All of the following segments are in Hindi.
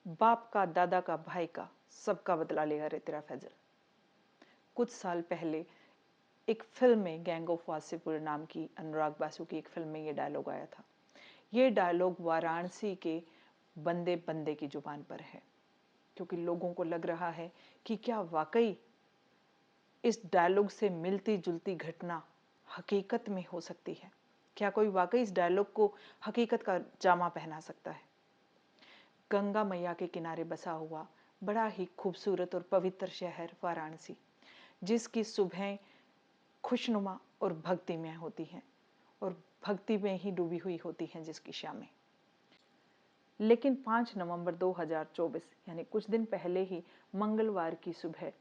बाप का, दादा का, भाई का, सबका बदला लेगा रे तेरा फैजल। कुछ साल पहले एक फिल्म में, गैंग ऑफ वासेपुर नाम की, अनुराग बासु की एक फिल्म में ये डायलॉग आया था। ये डायलॉग वाराणसी के बंदे बंदे की जुबान पर है, क्योंकि लोगों को लग रहा है कि क्या वाकई इस डायलॉग से मिलती जुलती घटना हकीकत में हो सकती है? क्या कोई वाकई इस डायलॉग को हकीकत का जामा पहना सकता है? गंगा मैया के किनारे बसा हुआ बड़ा ही खूबसूरत और पवित्र शहर वाराणसी, जिसकी सुबह खुशनुमा और भक्तिमय होती हैं और भक्ति में ही डूबी हुई होती हैं जिसकी शामें। लेकिन 5 नवंबर 2024 यानी कुछ दिन पहले ही मंगलवार की सुबह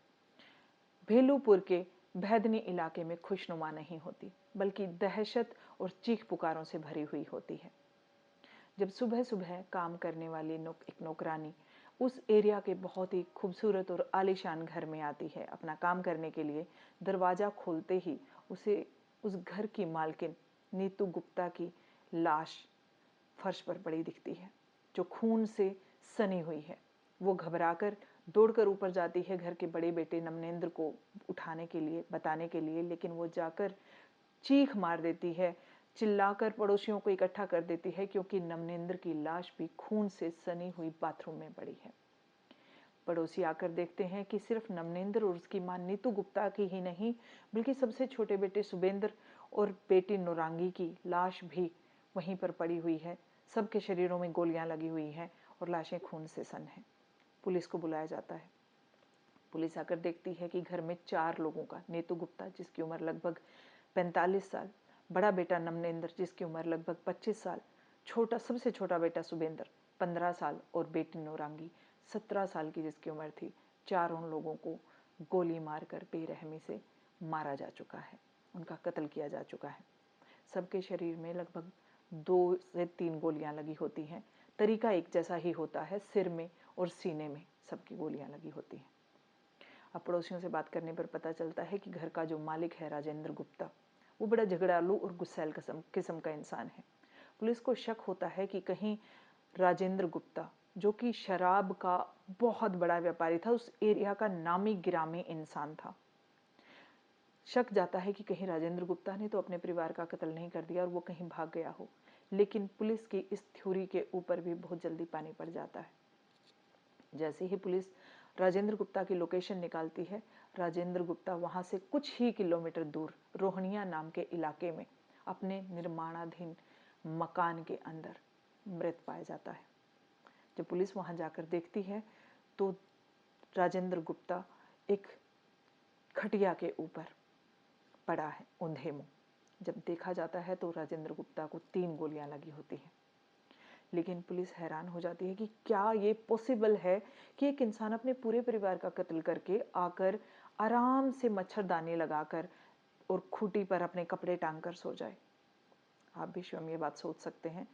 भेलूपुर के भैदनी इलाके में खुशनुमा नहीं होती, बल्कि दहशत और चीख पुकारों से भरी हुई होती है। जब सुबह सुबह काम करने वाली एक नौकरानी उस एरिया के बहुत ही खूबसूरत और आलीशान घर में आती है अपना काम करने के लिए, दरवाज़ा खोलते ही उसे उस घर की मालकिन नीतू गुप्ता की लाश फर्श पर पड़ी दिखती है, जो खून से सनी हुई है। वो घबराकर दौड़कर ऊपर जाती है घर के बड़े बेटे नमनेंद्र को उठाने के लिए, बताने के लिए, लेकिन वो जाकर चीख मार देती है, चिल्लाकर पड़ोसियों को इकट्ठा कर देती है, क्योंकि नमनेंद्र की लाश भी खून से सनी हुई बाथरूम में पड़ी है। पड़ोसी आकर देखते हैं कि सिर्फ नमनेंद्र और उसकी मां नीतू गुप्ता की ही नहीं, बल्कि सबसे छोटे बेटे सुबेंद्र और बेटी नौरांगी की लाश भी वहीं पर पड़ी हुई है। सबके शरीरों में गोलियां लगी हुई हैं और लाशें खून से सन हैं। पुलिस को बुलाया जाता है। पुलिस आकर देखती है कि घर में 4 लोगों का, नीतू गुप्ता जिसकी उम्र लगभग 45 साल, बड़ा बेटा नमनेंद्र जिसकी उम्र लगभग 25 साल, सबसे छोटा बेटा सुबेंद्र 15 साल और बेटी नौरांगी 17 साल की जिसकी उम्र थी, चारों लोगों को गोली मारकर बेरहमी से मारा जा चुका है, उनका कत्ल किया जा चुका है। सबके शरीर में लगभग 2 से 3 गोलियां लगी होती हैं। तरीका एक जैसा ही होता है, सिर में और सीने में सबकी गोलियां लगी होती हैं। अब पड़ोसियों से बात करने पर पता चलता है कि घर का जो मालिक है राजेंद्र गुप्ता, वो बड़ा झगड़ालू और गुस्सैल किस्म का इंसान है। पुलिस को शक होता है कि कहीं राजेंद्र गुप्ता, जो कि शराब का बहुत बड़ा व्यापारी था, उस एरिया का नामी गिरामी इंसान था, शक जाता है कि कहीं राजेंद्र गुप्ता ने तो अपने परिवार का कत्ल नहीं कर दिया और वो कहीं भाग गया हो। लेकिन पुलिस की इस थ्योरी के ऊपर भी बहुत जल्दी पानी पड़ जाता है। जैसे ही पुलिस राजेंद्र गुप्ता की लोकेशन निकालती है, राजेंद्र गुप्ता वहां से कुछ ही किलोमीटर दूर रोहनिया नाम के इलाके में अपने निर्माणाधीन मकान के अंदर मृत पाया जाता है। जब पुलिस वहां जाकर देखती है तो राजेंद्र गुप्ता एक खटिया के ऊपर पड़ा है औंधे मुंह। जब देखा जाता है तो राजेंद्र गुप्ता को 3 गोलियां लगी होती हैं। लेकिन पुलिस हैरान हो जाती है कि क्या ये पॉसिबल है कि एक इंसान अपने पूरे परिवार का कत्ल करके आकर आराम से मच्छरदानी लगाकर और खूंटी पर अपने कपड़े टांग कर सो जाए। आप भी स्वयं ये बात सोच सकते हैं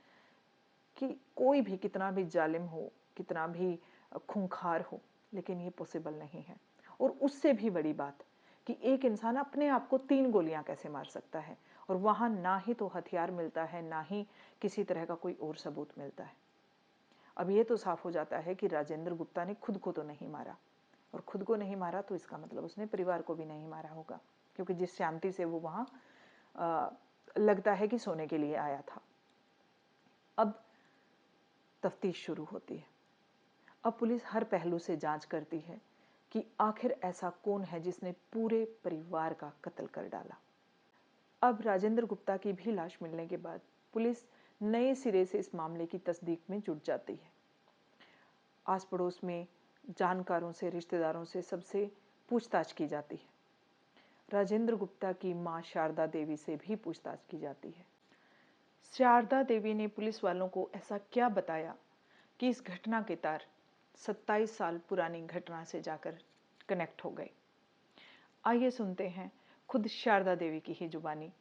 कि कोई भी कितना भी जालिम हो, कितना भी खूंखार हो, लेकिन ये पॉसिबल नहीं है। और उससे भी बड़ी बात कि एक इंसान अपने आप को 3 गोलियां कैसे मार सकता है, और वहां ना ही तो हथियार मिलता है, ना ही किसी तरह का कोई और सबूत मिलता है। अब ये तो साफ हो जाता है कि राजेंद्र गुप्ता ने खुद को तो नहीं मारा, और खुद को नहीं मारा तो इसका मतलब उसने परिवार को भी नहीं मारा होगा, क्योंकि जिस शांति से वो वहां लगता है कि सोने के लिए आया था। अब तफ्तीश शुरू होती है। अब पुलिस हर पहलू से जांच करती है कि आखिर ऐसा कौन है जिसने पूरे परिवार का कत्ल कर डाला। अब राजेंद्र गुप्ता की भी लाश मिलने के बाद पुलिस नए सिरे से इस मामले की तस्दीक में जुट जाती है। आस पड़ोस में जानकारों से, रिश्तेदारों से, सबसे पूछताछ की जाती है। राजेंद्र गुप्ता की मां शारदा देवी से भी पूछताछ की जाती है। शारदा देवी ने पुलिस वालों को ऐसा क्या बताया कि इस घटना के तार 27 साल पुरानी घटना से जाकर कनेक्ट हो गए। आइए सुनते हैं खुद शारदा देवी की ही जुबानी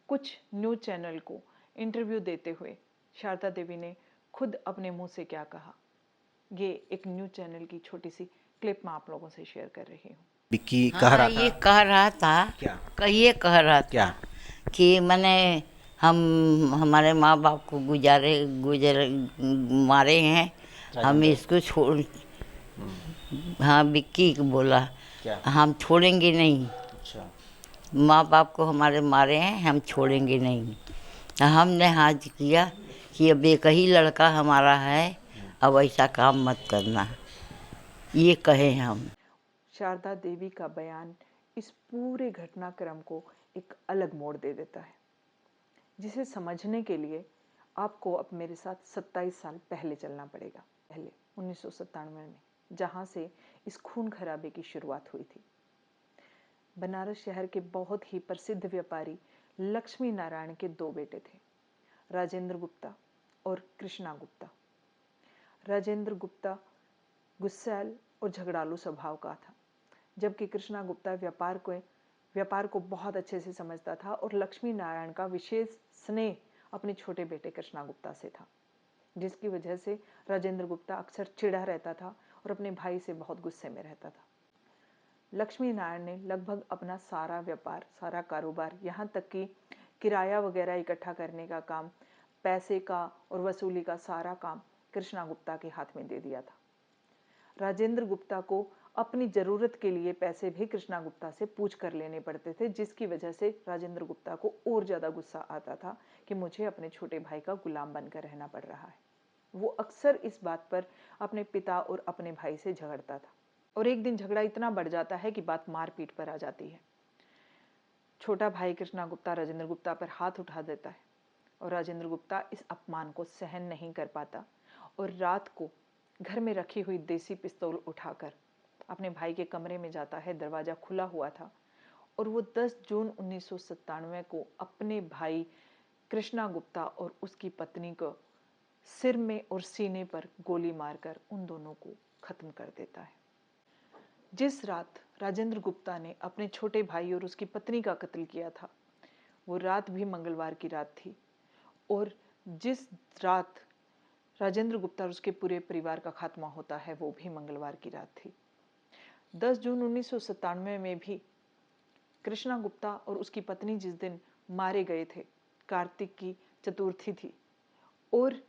कुछ न्यूज चैनल को इंटरव्यू देते हुए शारदा देवी ने खुद अपने मुंह से क्या कहा। ये एक न्यूज चैनल की छोटी सी क्लिप मैं आप लोगों से शेयर कर रही हूँ। विक्की कह रहा था, ये कह रहा था क्या ये कह रहा क्या था कि मैंने हमारे माँ बाप को गुजर मारे हैं हम राजेंद्र। इसको छोड़, हम्म, हाँ विक्की को बोला क्या? हम छोड़ेंगे नहीं, अच्छा। माँ बाप को हमारे मारे हैं, हम छोड़ेंगे नहीं। तो हमने हाथ किया कि अब एक ही लड़का हमारा है, अब ऐसा काम मत करना, ये कहे हम। शारदा देवी का बयान इस पूरे घटनाक्रम को एक अलग मोड़ दे देता है, जिसे समझने के लिए आपको अब मेरे साथ 27 साल पहले चलना पड़ेगा। पहले 1997 में, जहां से इस खून खराबे की शुरुआत हुई थी। बनारस शहर के बहुत ही प्रसिद्ध व्यापारी लक्ष्मी नारायण के दो बेटे थे, राजेंद्र गुप्ता और कृष्णा गुप्ता। राजेंद्र गुप्ता गुस्सैल और झगड़ालू स्वभाव का था, जबकि कृष्णा गुप्ता व्यापार को बहुत अच्छे से समझता था और लक्ष्मी नारायण का विशेष स्नेह अपने छोटे बेटे कृष्णा गुप्ता से था, जिसकी वजह से राजेंद्र गुप्ता अक्सर चिढ़ा रहता था और अपने भाई से बहुत गुस्से में रहता था। लक्ष्मी नारायण ने लगभग अपना सारा व्यापार, सारा कारोबार, यहाँ तक कि किराया वगैरह इकट्ठा करने का काम, पैसे का और वसूली का सारा काम कृष्णा गुप्ता के हाथ में दे दिया था। राजेंद्र गुप्ता को अपनी जरूरत के लिए पैसे भी कृष्णा गुप्ता से पूछ कर लेने पड़ते थे, जिसकी वजह से राजेंद्र गुप्ता को और ज्यादा गुस्सा आता था कि मुझे अपने छोटे भाई का गुलाम बनकर रहना पड़ रहा है। वो अक्सर इस बात पर अपने पिता और अपने भाई से झगड़ता था, और एक दिन झगड़ा इतना बढ़ जाता है कि बात मारपीट पर आ जाती है। छोटा भाई कृष्णा गुप्ता राजेंद्र गुप्ता पर हाथ उठा देता है और राजेंद्र गुप्ता इस अपमान को सहन नहीं कर पाता और रात को घर में रखी हुई देसी पिस्तौल उठाकर अपने भाई के कमरे में जाता है। दरवाजा खुला हुआ था और वो 10 जून 1997 को अपने भाई कृष्णा गुप्ता और उसकी पत्नी को सिर में और सीने पर गोली मारकर उन दोनों को खत्म कर देता है। जिस रात राजेंद्र गुप्ता ने अपने छोटे भाई और उसकी पत्नी का कत्ल किया था, वो रात भी मंगलवार की रात थी, और जिस रात राजेंद्र गुप्ता और उसके पूरे परिवार का खात्मा होता है, वो भी मंगलवार की रात थी। 10 जून 1997 में भी कृष्णा गुप्ता और उसकी पत्नी जिस दिन मारे गए थे, कार्तिक की चतुर्थी थी, और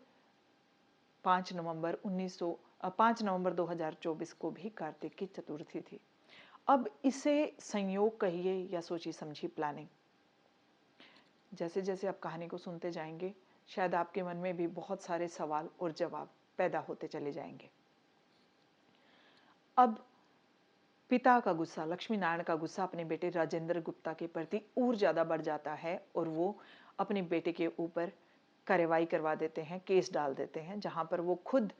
5 नवंबर 2024 को भी कार्तिक की चतुर्थी थी। अब इसे संयोग कहिए या सोची समझी प्लानिंग। जैसे जैसे आप कहानी को सुनते जाएंगे, शायद आपके मन में भी बहुत सारे सवाल और जवाब पैदा होते चले जाएंगे। अब पिता का गुस्सा, लक्ष्मी नारायण का गुस्सा अपने बेटे राजेंद्र गुप्ता के प्रति और ज्यादा बढ़ जाता है और वो अपने बेटे के ऊपर कार्रवाई करवा देते हैं, केस डाल देते हैं, जहां पर वो खुद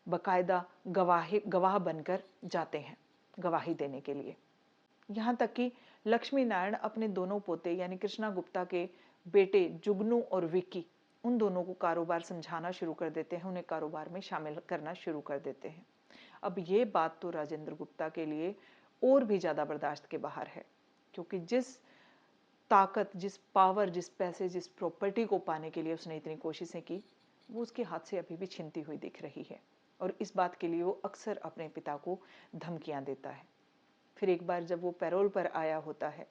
बकायदा गवाह बनकर जाते हैं गवाही देने के लिए। यहाँ तक कि लक्ष्मी नारायण अपने दोनों पोते यानी कृष्णा गुप्ता के बेटे जुगनू और विक्की, उन दोनों को कारोबार समझाना शुरू कर देते हैं, उन्हें कारोबार में शामिल करना शुरू कर देते हैं। अब ये बात तो राजेंद्र गुप्ता के लिए और भी ज्यादा बर्दाश्त के बाहर है, क्योंकि जिस ताकत, जिस पावर, जिस पैसे, जिस प्रॉपर्टी को पाने के लिए उसने इतनी कोशिशें की, वो उसके हाथ से अभी भी छिनती हुई दिख रही है, और इस बात के लिए वो अक्सर अपने पिता को धमकियां देता है। फिर एक बार जब वो पैरोल पर आया होता है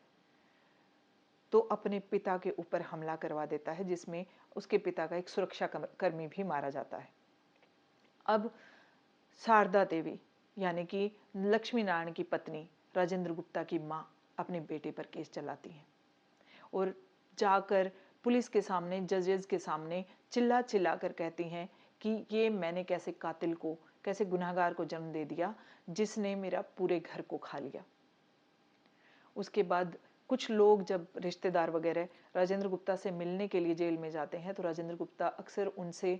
तो अपने पिता के ऊपर हमला करवा देता है, जिसमें उसके पिता का एक सुरक्षा कर्मी भी मारा जाता है। अब शारदा देवी यानी कि लक्ष्मी नारायण की पत्नी, राजेंद्र गुप्ता की माँ, अपने बेटे पर केस चलाती हैं और जाकर पुलिस के सामने, जजेस के सामने चिल्ला चिल्ला कर कहती हैं कि ये मैंने कैसे कातिल को, कैसे गुनहगार को जन्म दे दिया जिसने मेरा पूरे घर को खा लिया। उसके बाद कुछ लोग, जब रिश्तेदार वगैरह राजेंद्र गुप्ता से मिलने के लिए जेल में जाते हैं, तो राजेंद्र गुप्ता अक्सर उनसे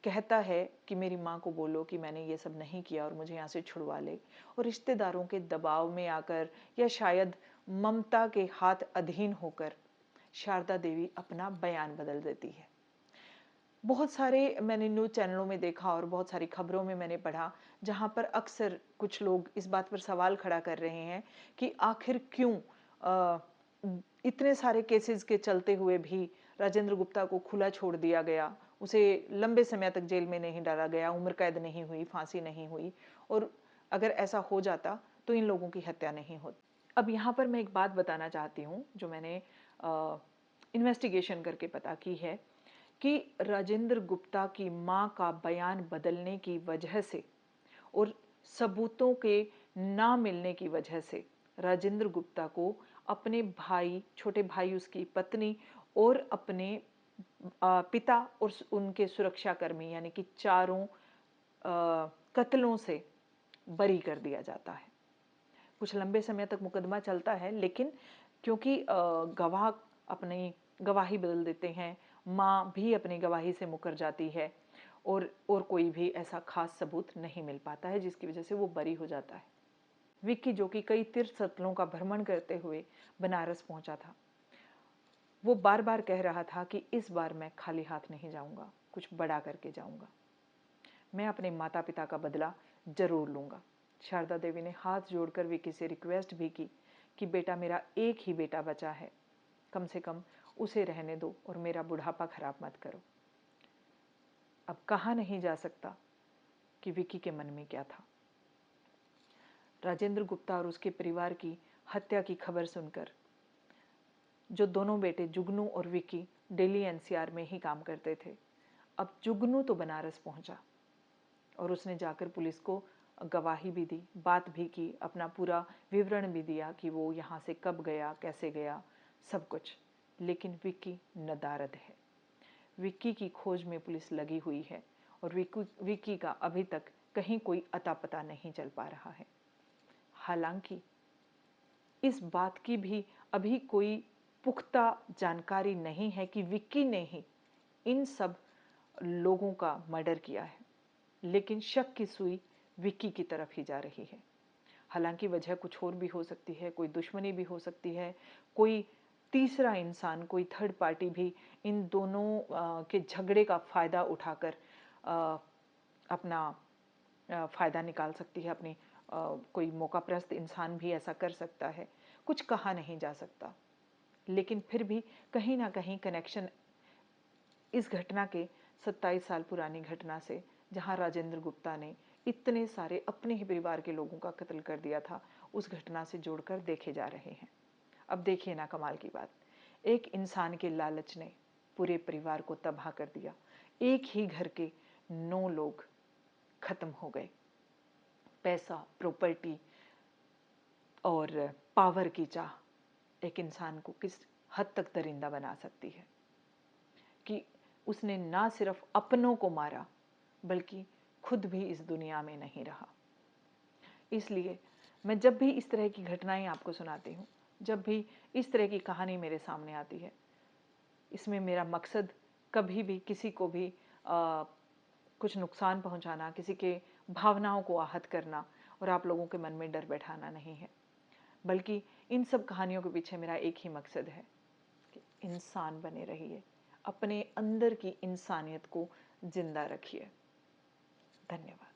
कहता है कि मेरी माँ को बोलो कि मैंने ये सब नहीं किया और मुझे यहाँ से छुड़वा ले। और रिश्तेदारों के दबाव में आकर या शायद ममता के हाथ अधीन होकर शारदा देवी अपना बयान बदल देती है। बहुत सारे मैंने न्यूज़ चैनलों में देखा और बहुत सारी खबरों में मैंने पढ़ा, जहाँ पर अक्सर कुछ लोग इस बात पर सवाल खड़ा कर रहे हैं कि आखिर क्यों इतने सारे केसेस के चलते हुए भी राजेंद्र गुप्ता को खुला छोड़ दिया गया, उसे लंबे समय तक जेल में नहीं डाला गया, उम्र कैद नहीं हुई, फांसी नहीं हुई, और अगर ऐसा हो जाता तो इन लोगों की हत्या नहीं होती। अब यहाँ पर मैं एक बात बताना चाहती हूँ जो मैंने इन्वेस्टिगेशन करके पता की है कि राजेंद्र गुप्ता की मां का बयान बदलने की वजह से और सबूतों के ना मिलने की वजह से राजेंद्र गुप्ता को अपने भाई, छोटे भाई, उसकी पत्नी और अपने पिता और उनके सुरक्षाकर्मी यानी कि चारों कत्लों से बरी कर दिया जाता है। कुछ लंबे समय तक मुकदमा चलता है, लेकिन क्योंकि गवाह अपनी गवाही बदल देते हैं, माँ भी अपनी गवाही से मुकर जाती है और कोई भी ऐसा खास सबूत नहीं मिल पाता है, जिसकी वजह से वो बरी हो जाता है। विक्की, जो कि कई तीर्थ स्थलों का भ्रमण करते हुए बनारस पहुंचा था, वो बार बार कह रहा था कि इस बार मैं खाली हाथ नहीं जाऊंगा, कुछ बड़ा करके जाऊंगा। मैं अपने माता पिता का बदला जरूर लूंगा। शारदा देवी ने हाथ जोड़कर विक्की से रिक्वेस्ट भी की कि बेटा, मेरा एक ही बेटा बचा है, कम से कम उसे रहने दो और मेरा बुढ़ापा खराब मत करो। अब कहा नहीं जा सकता कि विक्की के मन में क्या था। राजेंद्र गुप्ता और उसके परिवार की हत्या की खबर सुनकर जो दोनों बेटे जुगनू और विक्की दिल्ली एनसीआर में ही काम करते थे, अब जुगनू तो बनारस पहुंचा और उसने जाकर पुलिस को गवाही भी दी, बात भी की, अपना पूरा विवरण भी दिया कि वो यहाँ से कब गया, कैसे गया, सब कुछ। लेकिन विक्की नदारद है। विक्की की खोज में पुलिस लगी हुई है और विक्की का अभी तक कहीं कोई अता पता नहीं चल पा रहा है। हालांकि इस बात की भी अभी कोई पुख्ता जानकारी नहीं है कि विक्की ने ही इन सब लोगों का मर्डर किया है, लेकिन शक की सुई विक्की की तरफ ही जा रही है। हालांकि वजह कुछ और भी हो सकती है, कोई दुश्मनी भी हो सकती है, कोई तीसरा इंसान, कोई थर्ड पार्टी भी इन दोनों के झगड़े का फायदा उठाकर अपना फायदा निकाल सकती है, अपनी कोई मौकाप्रस्त इंसान भी ऐसा कर सकता है। कुछ कहा नहीं जा सकता, लेकिन फिर भी कहीं ना कहीं कनेक्शन इस घटना के 27 साल पुरानी घटना से, जहां राजेंद्र गुप्ता ने इतने सारे अपने ही परिवार के लोगों का कत्ल कर दिया था, उस घटना से जोड़कर देखे जा रहे हैं। अब देखिए ना कमाल की बात, एक इंसान के लालच ने पूरे परिवार को तबाह कर दिया। एक ही घर के 9 लोग खत्म हो गए। पैसा, प्रॉपर्टी और पावर की चाह एक इंसान को किस हद तक दरिंदा बना सकती है कि उसने ना सिर्फ अपनों को मारा, बल्कि खुद भी इस दुनिया में नहीं रहा। इसलिए मैं जब भी इस तरह की घटनाएं आपको सुनाती हूँ, जब भी इस तरह की कहानी मेरे सामने आती है, इसमें मेरा मकसद कभी भी किसी को भी कुछ नुकसान पहुंचाना, किसी के भावनाओं को आहत करना और आप लोगों के मन में डर बैठाना नहीं है, बल्कि इन सब कहानियों के पीछे मेरा एक ही मकसद है कि इंसान बने रहिए, अपने अंदर की इंसानियत को जिंदा रखिए। धन्यवाद।